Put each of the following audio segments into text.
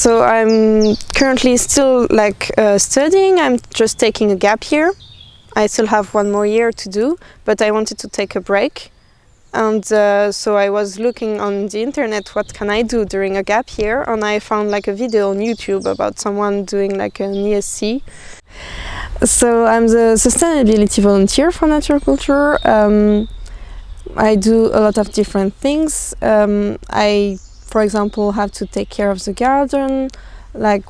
So I'm currently still studying. I'm just taking a gap year. I still have 1 more year to do, but I wanted to take a break. And so I was looking on the internet, what can I do during a gap year? And I found a video on YouTube about someone doing an ESC. So I'm the sustainability volunteer for Nature Culture. I do a lot of different things. I, for example, have to take care of the garden.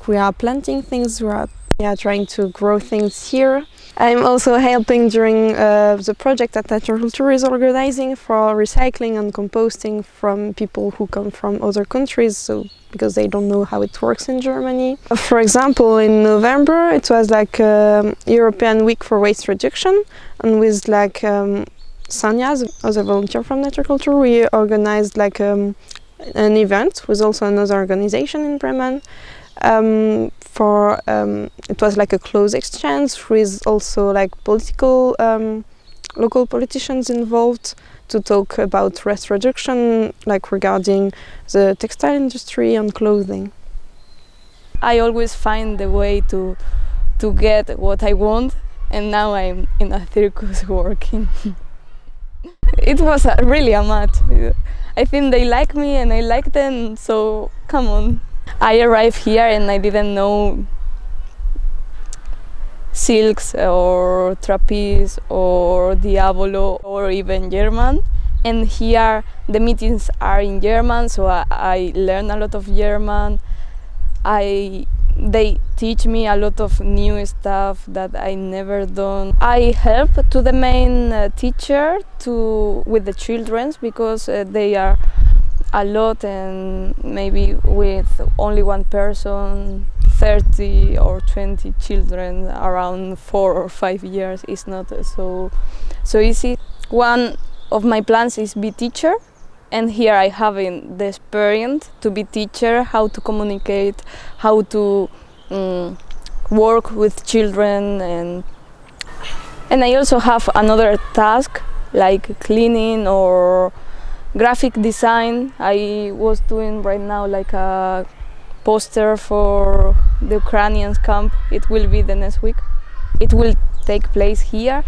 We are planting things, we are trying to grow things here. I'm also helping during the project that Nature Culture is organizing for recycling and composting from people who come from other countries, so because they don't know how it works in Germany. For example, in November it was European Week for Waste Reduction, and with Sanja, as a volunteer from Nature Culture, we organized an event with also another organization in Bremen. It was a close exchange with also local politicians involved to talk about waste reduction, regarding the textile industry and clothing. I always find the way to get what I want, and now I'm in a circus working. It was really a match. I think they like me and I like them, so come on. I arrived here and I didn't know silks or trapeze or diavolo or even German, and here the meetings are in German, so I learn a lot of German. They teach me a lot of new stuff that I never done. I help to the main teacher with the children, because they are a lot, and maybe with only one person, 30 or 20 children around 4 or 5 years is not so easy. One of my plans is be teacher, and here I have the experience to be teacher, how to communicate, how to work with children, and I also have another task like cleaning or graphic design. I was doing right now a poster for the Ukrainian camp. It will be the next week. It will take place here,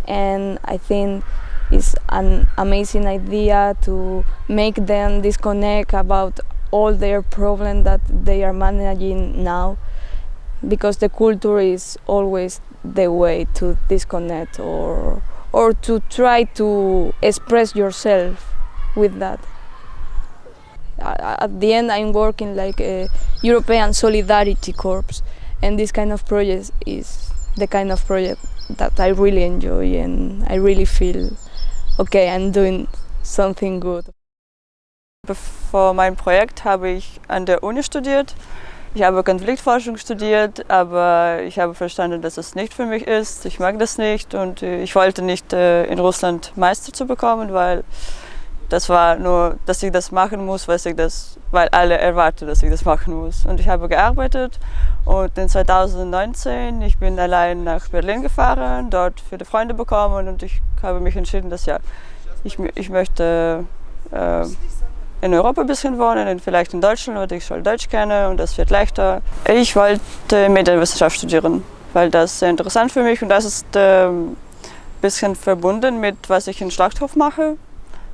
and I think it's an amazing idea to make them disconnect about all their problems that they are managing now, because the culture is always the way to disconnect or to try to express yourself with that. At the end, I'm working a European Solidarity Corps, and this kind of project is the kind of project that I really enjoy, and I really feel okay, I'm doing something good. Für mein Projekt habe ich an der Uni studiert. Ich habe Konfliktforschung studiert, aber ich habe verstanden, dass es nicht für mich ist. Ich mag das nicht, und ich wollte nicht in Russland Meister zu bekommen, weil das war nur, dass ich das machen muss, weil alle erwarten, dass ich das machen muss. Und ich habe gearbeitet, und in 2019 ich bin allein nach Berlin gefahren, dort viele Freunde bekommen, und ich habe mich entschieden, dass ich möchte in Europa ein bisschen wohnen, und vielleicht in Deutschland, weil ich schon Deutsch kenne und das wird leichter. Ich wollte Medienwissenschaft studieren, weil das sehr interessant für mich, und das ist ein bisschen verbunden mit, was ich in Schlachthof mache.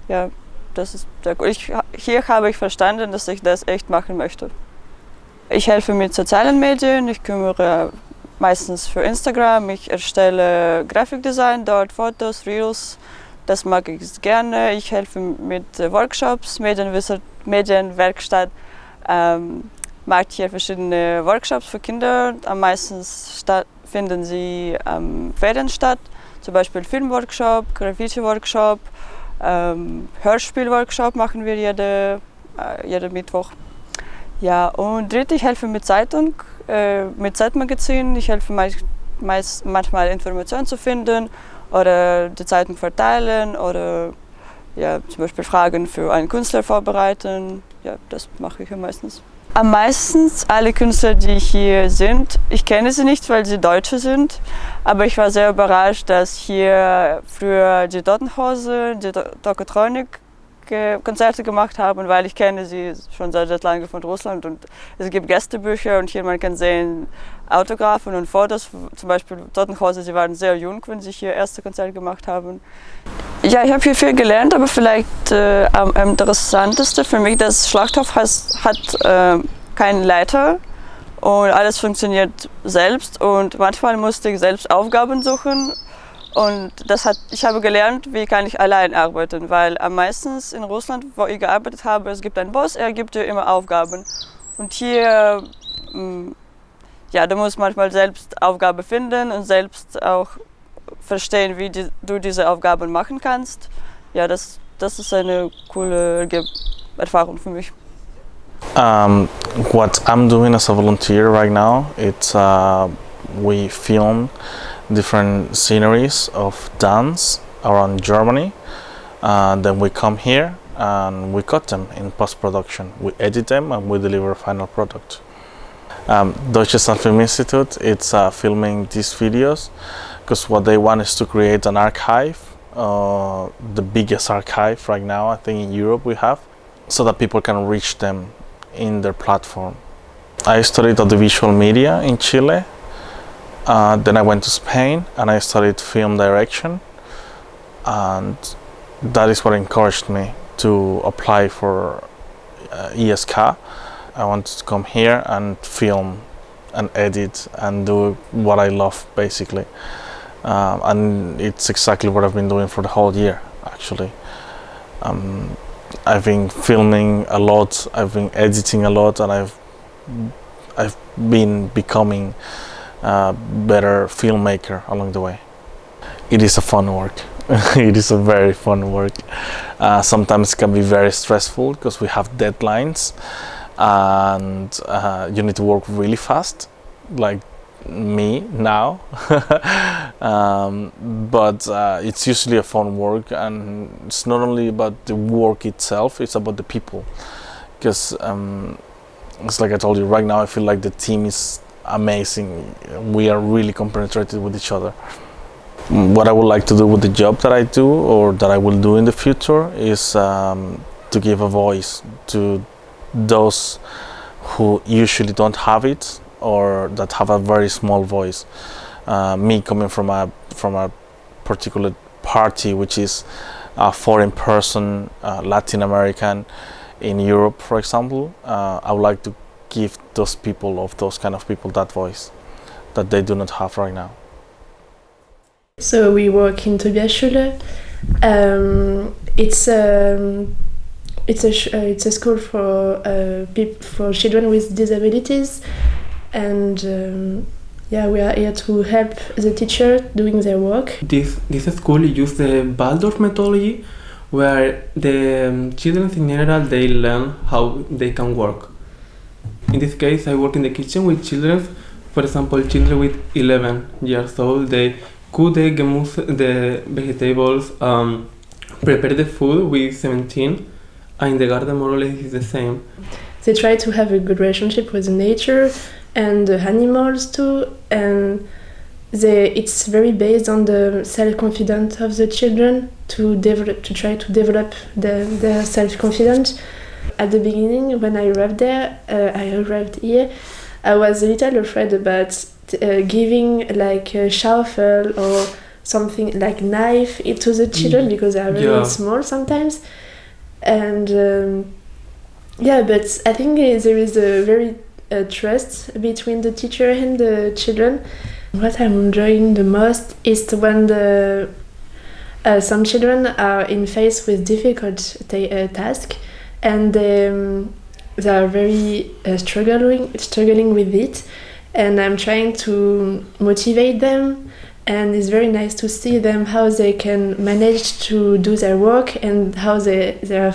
Ja, hier habe ich verstanden, dass ich das echt machen möchte. Ich helfe mit sozialen Medien, ich kümmere meistens für Instagram, ich erstelle Grafikdesign, dort Fotos, Reels, das mag ich gerne. Ich helfe mit Workshops, Medienwerkstatt, macht hier verschiedene Workshops für Kinder. Am meisten finden sie Ferien statt, zum Beispiel Filmworkshop, Graffiti-Workshop, Hörspielworkshop machen wir jeden Mittwoch. Ja, und drittens, ich helfe mit Zeitung, mit Zeitmagazin. Ich helfe manchmal Informationen zu finden oder die Zeitung verteilen oder zum Beispiel Fragen für einen Künstler vorbereiten. Ja, das mache ich meistens. Am meisten alle Künstler, die hier sind, ich kenne sie nicht, weil sie Deutsche sind, aber ich war sehr überrascht, dass hier früher die Totenhose, die Tokotronic Konzerte gemacht habe und weil ich kenne sie schon seit lange von Russland und es gibt Gästebücher und hier man kann sehen Autographen und Fotos, zum Beispiel Totenhose, sie waren sehr jung, wenn sie hier erste Konzerte gemacht haben. Ja, ich habe hier viel gelernt, aber vielleicht am interessantesten für mich, das Schlachthof hat keinen Leiter und alles funktioniert selbst und manchmal musste ich selbst Aufgaben suchen. Und ich habe gelernt, wie kann ich allein arbeiten, weil am meisten in Russland, wo ich gearbeitet habe, es gibt einen Boss, er gibt dir immer Aufgaben. Und hier, ja, du musst manchmal selbst Aufgaben finden und selbst auch verstehen, wie du diese Aufgaben machen kannst. Ja, das ist eine coole Erfahrung für mich. What I'm doing as a volunteer right now, it's we film different sceneries of dance around Germany. Then we come here and we cut them in post-production. We edit them and we deliver a final product. Deutsches Filminstitut, it's filming these videos because what they want is to create an archive, the biggest archive right now I think in Europe we have, so that people can reach them in their platform. I studied audiovisual media in Chile. Then I went to Spain and I studied film direction, and that is what encouraged me to apply for ISK. I wanted to come here and film and edit and do what I love basically, and it's exactly what I've been doing for the whole year actually. I've been filming a lot, I've been editing a lot, and I've been becoming better filmmaker along the way. It is a fun work. It is a very fun work. Sometimes it can be very stressful because we have deadlines and you need to work really fast, like me now. But it's usually a fun work, and it's not only about the work itself, it's about the people. Because it's like I told you, right now I feel like the team is amazing. We are really compenetrated with each other. What I would like to do with the job that I do or that I will do in the future is to give a voice to those who usually don't have it or that have a very small voice. Me coming from a particular party, which is a foreign person, Latin American in Europe, for example, I would like to give those kind of people that voice that they do not have right now. So we work in Tobiasschule. It's a school for children with disabilities, and we are here to help the teacher doing their work. This school uses the Waldorf methodology, where the children in general they learn how they can work. In this case, I work in the kitchen with children. For example, children with 11 years old, they cook the vegetables, prepare the food with 17, and in the garden more or less is the same. They try to have a good relationship with nature and the animals too, and it's very based on the self-confidence of the children to try to develop their self-confidence. At the beginning, when I arrived here, I was a little afraid about giving like a shovel or something like knife to the children because they are really small sometimes. And but I think there is a very trust between the teacher and the children. What I'm enjoying the most is when some children are in face with difficult tasks, and they are very struggling with it, and I'm trying to motivate them, and it's very nice to see them how they can manage to do their work and how their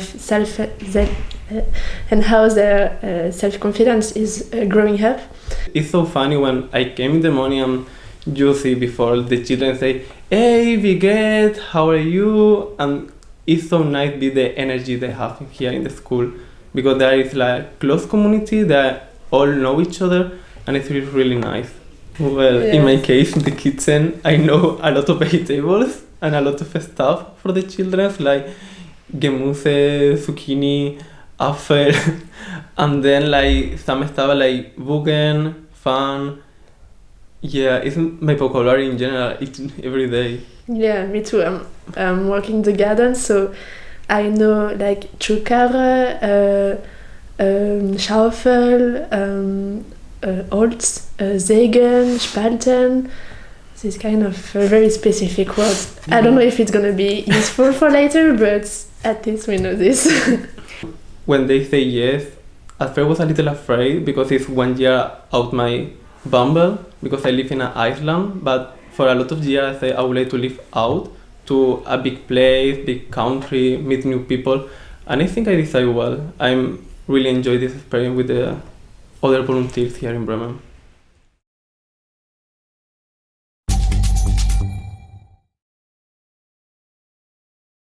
self-confidence is growing up. It's so funny when I came in the morning and you see before the children say, "Hey, Viget, how are you?" And it's so nice with the energy they have here in the school, because there is like close community that all know each other, and it's really nice. Well, in my case, in the kitchen, I know a lot of vegetables and a lot of stuff for the children, like Gemüse, Zucchini, Apfel, and then like some stuff like Bugen, Fan. Yeah, it's my vocabulary in general. It's every day. Yeah, me too. I'm working the garden, so I know like Chukare, Schaufel, Holz, Sägen, Spalten. These kind of very specific words. I don't know if it's gonna be useful for later, but at least we know this. When they say yes, at first I was a little afraid because it's 1 year out my bumble because I live in an island, but for a lot of years I say I would like to live out to a big place, big country, meet new people, and I think I decided well. I'm really enjoy this experience with the other volunteers here in Bremen.